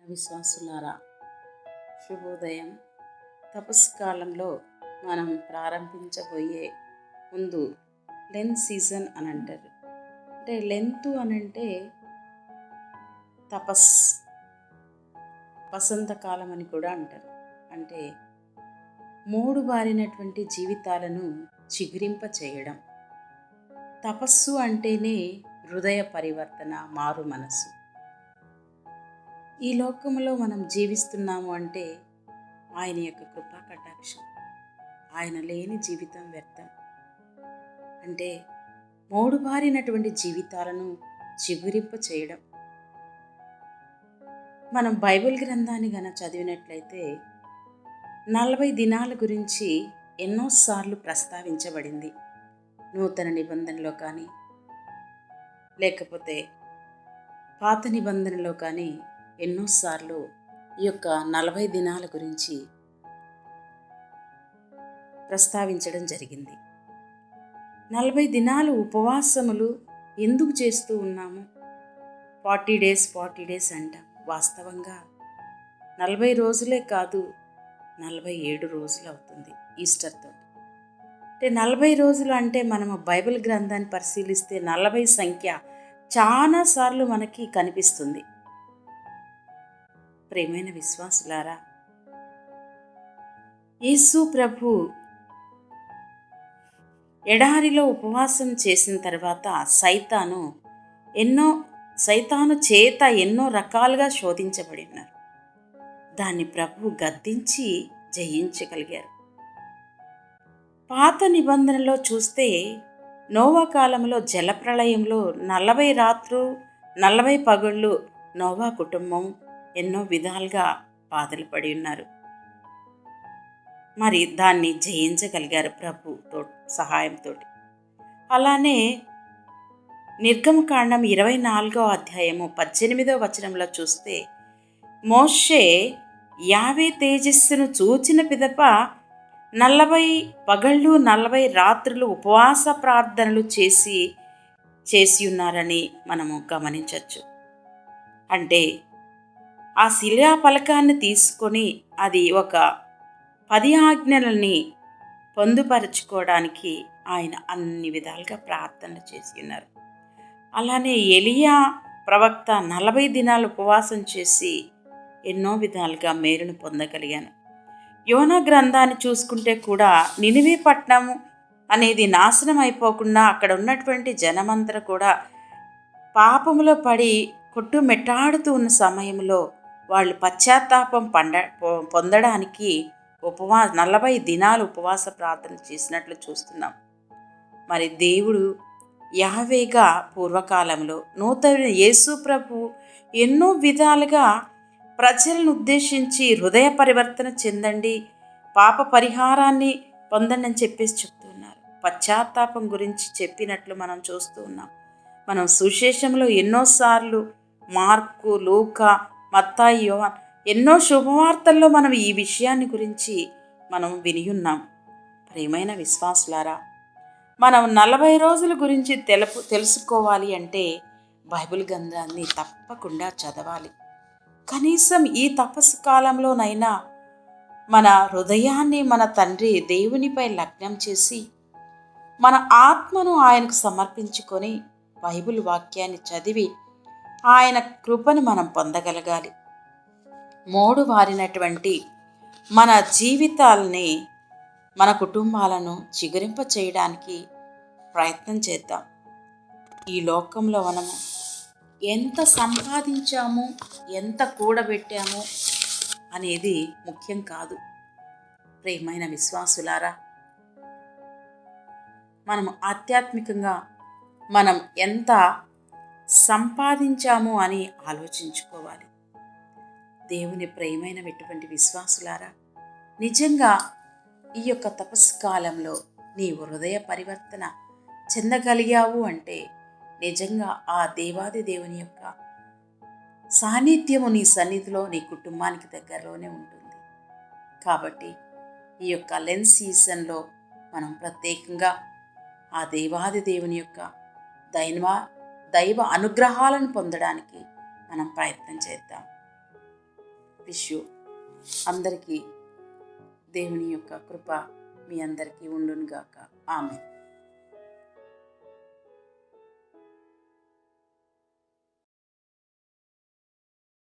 విశ్వాసులారా, శుభోదయం. తపస్సు కాలంలో మనం ప్రారంభించబోయే ముందు లెంత్ సీజన్ అని అంటారు. అంటే లెంతు అనంటే తపస్ వసంతకాలం అని కూడా అంటారు. అంటే మూడు బారినటువంటి జీవితాలను చిగురింప చేయడం. తపస్సు అంటేనే హృదయ పరివర్తన, మారు మనసు. ఈ లోకంలో మనం జీవిస్తున్నాము అంటే ఆయన యొక్క కృపా కటాక్షం. ఆయన లేని జీవితం వ్యర్థం. అంటే మూడు బారినటువంటి జీవితాలను చిగురింప చేయడం. మనం బైబిల్ గ్రంథాన్ని గనక చదివినట్లయితే 40 దినాల గురించి ఎన్నోసార్లు ప్రస్తావించబడింది. నూతన నిబంధనలో కానీ లేకపోతే పాత నిబంధనలో కానీ ఎన్నోసార్లు ఈ యొక్క 40 దినాల గురించి ప్రస్తావించడం జరిగింది. 40 దినాలు ఉపవాసములు ఎందుకు చేస్తూ ఉన్నాము? 40 డేస్ అంట. వాస్తవంగా 40 రోజులే కాదు, 47 రోజులు అవుతుంది ఈస్టర్తో. అంటే 40 రోజులు అంటే మనము బైబిల్ గ్రంథాన్ని పరిశీలిస్తే 40 సంఖ్య చాలాసార్లు మనకి కనిపిస్తుంది. ప్రియమైన విశ్వాసులారా, యేసు ప్రభు ఎడారిలో ఉపవాసం చేసిన తర్వాత సైతాను చేత ఎన్నో రకాలుగా శోధించబడి ఉన్నారు. దాన్ని ప్రభు గద్దించి జయించగలిగారు. పాత నిబంధనలో చూస్తే నోవా కాలంలో జలప్రళయంలో 40 రాత్రులు 40 పగళ్ళు నోవా కుటుంబం ఎన్నో విధాలుగా బాధలు పడి ఉన్నారు. మరి దాన్ని జయించగలిగారు ప్రభుతో సహాయంతో. అలానే నిర్గమకాండం 24వ అధ్యాయము 18వ వచనంలో చూస్తే మోషే యావే తేజస్సును చూచిన పిదప 40 పగళ్ళు 40 రాత్రులు ఉపవాస ప్రార్థనలు చేసి ఉన్నారని మనము గమనించవచ్చు. అంటే ఆ శిలా ఫలకాన్ని తీసుకొని అది ఒక 10 ఆజ్ఞలని పొందుపరచుకోవడానికి ఆయన అన్ని విధాలుగా ప్రార్థన చేసి ఉన్నారు. అలానే ఎలియా ప్రవక్త 40 దినాలు ఉపవాసం చేసి ఎన్నో విధాలుగా మేలును పొందగలిగాను. యోనా గ్రంథాన్ని చూసుకుంటే కూడా నినివే పట్టణం అనేది నాశనం అయిపోకుండా అక్కడ ఉన్నటువంటి జనమంతా కూడా పాపములో పడి కొట్టుమెట్టాడుతూ ఉన్న సమయంలో వాళ్ళు పశ్చాత్తాపం పొందడానికి 40 దినాలు ఉపవాస ప్రార్థన చేసినట్లు చూస్తున్నాం. మరి దేవుడు యావేగా పూర్వకాలంలో నూతన యేసు ప్రభు ఎన్నో విధాలుగా ప్రజలను ఉద్దేశించి హృదయ పరివర్తన చెందండి, పాప పరిహారాన్ని పొందండి అని చెప్పేసి చెప్తున్నారు. పశ్చాత్తాపం గురించి చెప్పినట్లు మనం చూస్తూ ఉన్నాం. మనం సువిశేషంలో ఎన్నోసార్లు మార్కు, లూకా, మత్తాయి, యోహాను ఎన్నో శుభవార్తల్లో మనం ఈ విషయాన్ని గురించి మనం వినియున్నాం. ప్రియమైన విశ్వాసులారా, మనం 40 రోజుల గురించి తెలుసుకోవాలి అంటే బైబిల్ గ్రంథాన్ని తప్పకుండా చదవాలి. కనీసం ఈ తపస్సు కాలంలోనైనా మన హృదయాన్ని మన తండ్రి దేవునిపై లగ్నం చేసి మన ఆత్మను ఆయనకు సమర్పించుకొని బైబిల్ వాక్యాన్ని చదివి ఆయన కృపను మనం పొందగలగాలి. మోడు వారినటువంటి మన జీవితాలని, మన కుటుంబాలను చిగురింప చేయడానికి ప్రయత్నం చేద్దాం. ఈ లోకంలో మనము ఎంత సంపాదించాము, ఎంత కూడబెట్టాము అనేది ముఖ్యం కాదు. ప్రియమైన విశ్వాసులారా, మనము ఆధ్యాత్మికంగా మనం ఎంత సంపాదించాము అని ఆలోచించుకోవాలి. దేవుని ప్రియమైనటువంటి విశ్వాసులారా, నిజంగా ఈ యొక్క తపస్సు కాలంలో నీ హృదయ పరివర్తన చెందగలిగావు అంటే నిజంగా ఆ దేవాది దేవుని యొక్క సాన్నిధ్యము నీ సన్నిధిలో, నీ కుటుంబానికి దగ్గరలోనే ఉంటుంది. కాబట్టి ఈ యొక్క లెంత్ సీజన్లో మనం ప్రత్యేకంగా ఆ దేవాది దేవుని యొక్క దైవ అనుగ్రహాలను పొందడానికి మనం ప్రయత్నం చేద్దాం. Wish you. అందరికీ దేవుని యొక్క కృప మీ అందరికీ ఉండునుగాక. ఆమెన్.